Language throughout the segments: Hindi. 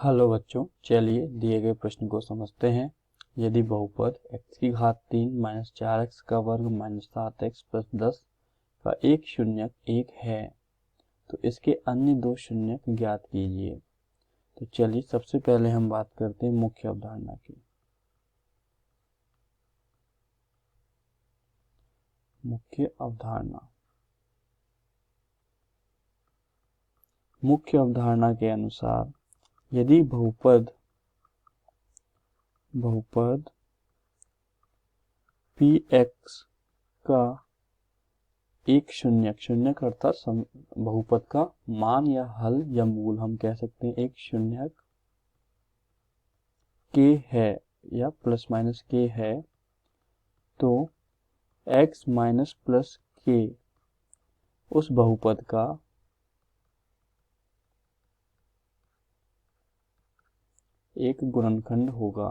हेलो बच्चों, चलिए दिए गए प्रश्न को समझते हैं। यदि बहुपद x की घात 3 माइनस 4x का वर्ग माइनस 7x प्लस 10 का एक शून्यक 1 है तो इसके अन्य दो शून्यक ज्ञात कीजिए। तो चलिए सबसे पहले हम बात करते हैं मुख्य अवधारणा की। मुख्य अवधारणा के अनुसार यदि बहुपद px का एक शून्यक अर्थात बहुपद का मान या हल या मूल हम कह सकते हैं एक शून्यक k है या प्लस माइनस k है, तो x माइनस प्लस k उस बहुपद का एक गुणनखंड होगा।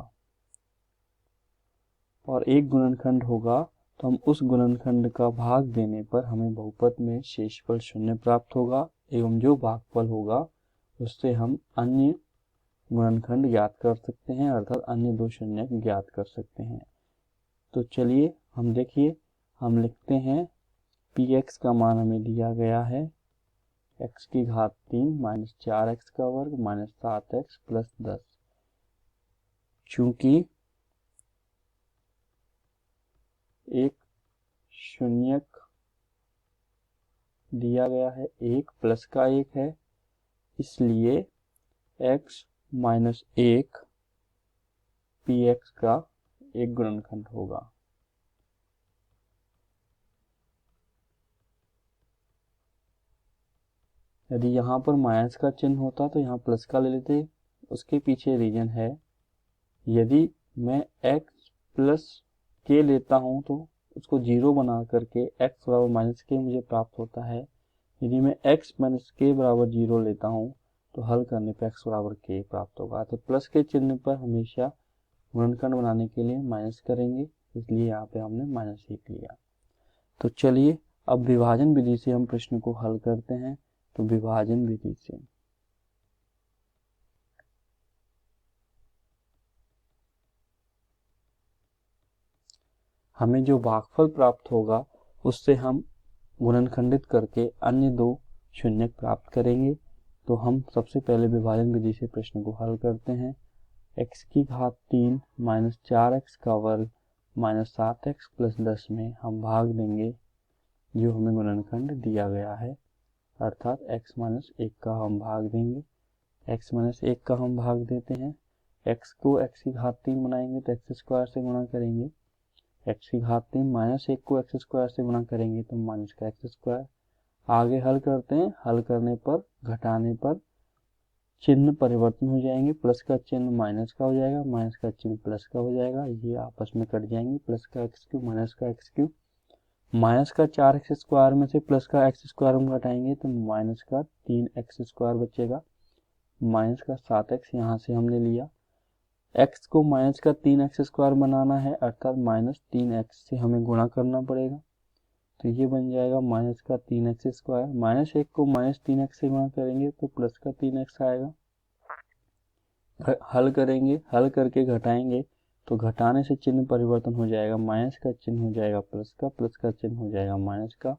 और एक गुणनखंड होगा तो हम उस गुणनखंड का भाग देने पर हमें बहुपद में शेषफल शून्य प्राप्त होगा एवं जो भागफल होगा उससे हम अन्य गुणनखंड ज्ञात कर सकते हैं अर्थात अन्य दो शून्य ज्ञात कर सकते हैं। तो चलिए हम देखिए, हम लिखते हैं px का मान हमें दिया गया है x की घात 3 माइनस 4x का वर्ग माइनस 7x प्लस 10। चूंकि एक शून्यक दिया गया है, एक प्लस का एक है, इसलिए x माइनस 1 px का एक गुणनखंड होगा। यदि यहाँ पर माइनस का चिन्ह होता तो यहाँ प्लस का ले लेते, उसके पीछे रीजन है। यदि मैं x प्लस k लेता हूँ तो उसको जीरो बना करके x बराबर माइनस k मुझे प्राप्त होता है। यदि मैं x माइनस k बराबर जीरो लेता हूँ तो हल करने पर x बराबर k प्राप्त होगा। तो प्लस के चिन्ह पर हमेशा गुणनखंड बनाने के लिए माइनस करेंगे, इसलिए यहाँ पे हमने माइनस 1 लिया। तो चलिए अब विभाजन विधि से हम प्रश्न को हल करते हैं। तो विभाजन विधि से हमें जो भागफल प्राप्त होगा उससे हम गुणनखंडित करके अन्य दो शून्यक प्राप्त करेंगे। तो हम सबसे पहले विभाजन विधि से प्रश्न को हल करते हैं। x की घात 3 माइनस 4x का वर्ग माइनस 7x प्लस 10 में हम भाग देंगे जो हमें गुणनखंड दिया गया है अर्थात x माइनस 1 का हम भाग देंगे। x माइनस 1 का हम भाग देते हैं, x को x की घात 3 बनाएंगे तो x स्क्वायर से गुणा करेंगे, x की घात 3 माइनस 1 को x स्क्वायर से गुणा करेंगे तो माइनस का x स्क्वायर। आगे हल करते हैं, हल करने पर घटाने पर चिन्ह परिवर्तन हो जाएंगे, प्लस का चिन्ह माइनस का हो जाएगा, माइनस का चिन्ह प्लस का हो जाएगा, ये आपस में कट जाएंगे, प्लस का एक्स क्यूब माइनस का एक्स क्यूब। माइनस का 4x स्क्वायर में से प्लस का x स्क्वायर हम घटाएंगे तो माइनस का 3x स्क्वायर बचेगा, माइनस का 7x यहाँ से हमने लिया। x को माइनस का 3x स्क्वायर बनाना है अर्थात माइनस 3x से हमें गुणा करना पड़ेगा, तो ये बन जाएगा माइनस का 3x स्क्वायर। माइनस 1 को माइनस 3x से गुणा करेंगे तो प्लस का 3x आएगा। हल करेंगे, हल करके घटाएंगे तो घटाने से चिन्ह परिवर्तन हो जाएगा, माइनस का चिन्ह हो जाएगा प्लस का चिन्ह हो जाएगा माइनस का।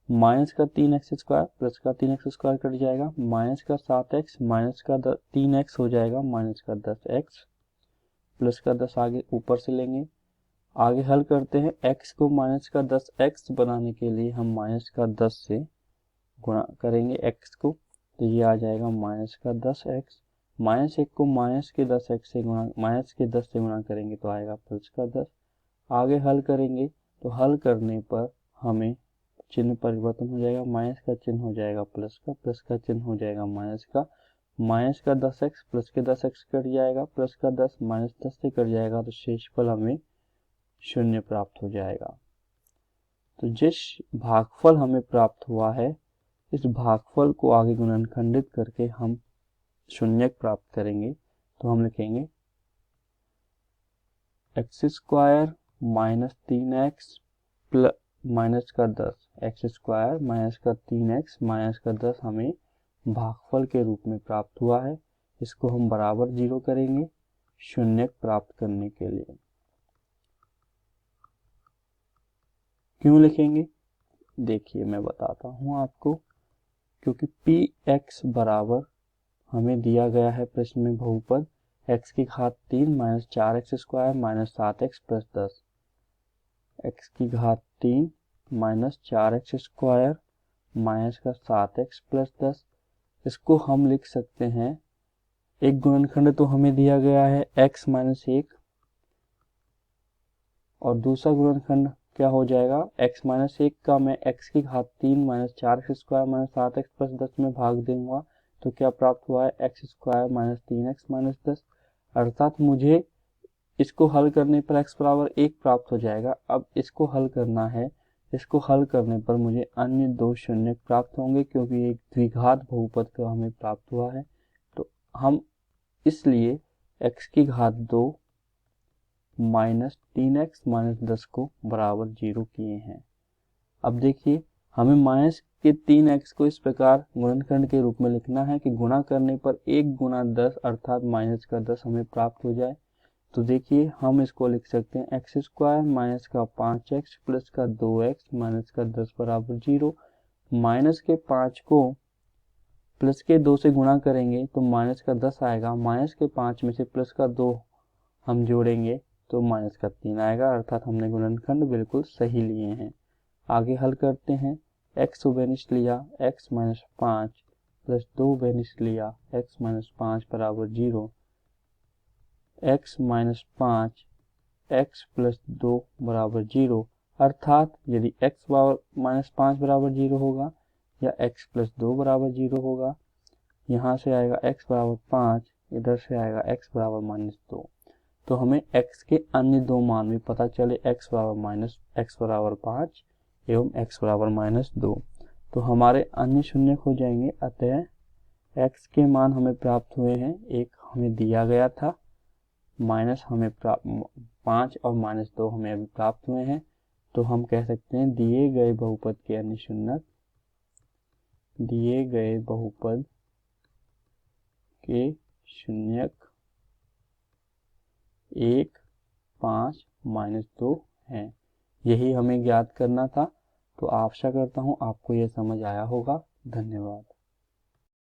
माइनस का 3x स्क्वायर प्लस का 3x स्क्वायर कट जाएगा, माइनस का 7x माइनस का 3x हो जाएगा, माइनस का 10x प्लस का 10 आगे ऊपर से लेंगे। आगे हल करते हैं, x को माइनस का 10x बनाने के लिए हम माइनस का 10 से गुणा करेंगे x को, तो ये आ जाएगा माइनस का 10x। माइनस 1 को माइनस के 10x से गुणा, माइनस के 10 से गुणा करेंगे तो आएगा प्लस का 10। आगे हल करेंगे तो हल करने पर हमें चिन्ह परिवर्तन हो जाएगा, माइनस का चिन्ह हो जाएगा प्लस का चिन्ह हो जाएगा माइनस का 10x प्लस के 10x कट जाएगा, प्लस का 10 माइनस 10 से कट जाएगा तो शेषफल हमें शून्य प्राप्त हो जाएगा। तो जिस भागफल हमें प्राप्त हुआ है इस भागफल को आगे गुणनखंडित करके हम शून्यक प्राप्त करेंगे। तो हम लिखेंगे x square minus 3x minus का 10, एक्स स्क्वायर माइनस का 3x माइनस का 10 हमें भागफल के रूप में प्राप्त हुआ है। इसको हम बराबर 0 करेंगे शून्य प्राप्त करने के लिए। क्यों लिखेंगे देखिए मैं बताता हूं आपको, क्योंकि px बराबर हमें दिया गया है प्रश्न में बहुपद x की घात 3 minus 4x square minus 7x plus 10, x की घात 3 माइनस 4x स्क्वायर माइनस का 7x प्लस 10। इसको हम लिख सकते हैं, एक गुणनखंड तो हमें दिया गया है x माइनस 1 और दूसरा गुणनखंड क्या हो जाएगा, x माइनस 1 का मैं x की घात 3 minus 4x square minus 7x plus 10 में भाग दूंगा तो क्या प्राप्त हुआ है, x square minus 3x minus 10, अर्थात मुझे इसको हल करने पर x बराबर 1 प्राप्त हो जाएगा। अब इसको हल करना है, इसको हल करने पर मुझे अन्य दो शून्य प्राप्त होंगे क्योंकि एक द्विघात बहुपद का हमें प्राप्त हुआ है। तो हम इसलिए x की घात 2 माइनस 3x माइनस 10 को बराबर 0 किए हैं। अब देखिए हमें माइनस के 3x को इस प्रकार गुणनखंड के रूप में लिखना है कि गुणा करने पर 1 गुना 10 अर्थात माइनस का 10 हमें प्राप्त हो जाए। तो देखिए हम इसको लिख सकते हैं एक्स स्क्वायर माइनस का 5x प्लस का 2x माइनस का 10 बराबर 0। माइनस के 5 को प्लस के 2 से गुणा करेंगे तो माइनस का 10 आएगा, माइनस के 5 में से प्लस का 2 हम जोड़ेंगे तो माइनस का 3 आएगा, अर्थात हमने गुणनखंड बिल्कुल सही लिए हैं। आगे हल करते हैं, x बेनिश लिया x माइनस 5 प्लस 2 बेनिश लिया x माइनस 5 बराबर 0, x माइनस 5 x प्लस 2 बराबर 0, अर्थात यदि x माइनस 5 बराबर 0 होगा या x प्लस 2 बराबर 0 होगा, यहाँ से आएगा x बराबर 5, इधर से आएगा x बराबर माइनस 2। तो हमें x के अन्य दो मान भी पता चले, x बराबर 5 एवं x बराबर माइनस 2, तो हमारे अन्य शून्य हो जाएंगे। अतः x के मान हमें प्राप्त हुए हैं, एक हमें दिया गया था, माइनस हमें 5 और माइनस 2 हमें अभी प्राप्त हुए हैं। तो हम कह सकते हैं दिए गए बहुपद के अन्य शून्यक, दिए गए बहुपद के शून्यक 1, 5, माइनस 2 हैं। यही हमें ज्ञात करना था। तो आशा करता हूँ आपको यह समझ आया होगा। धन्यवाद।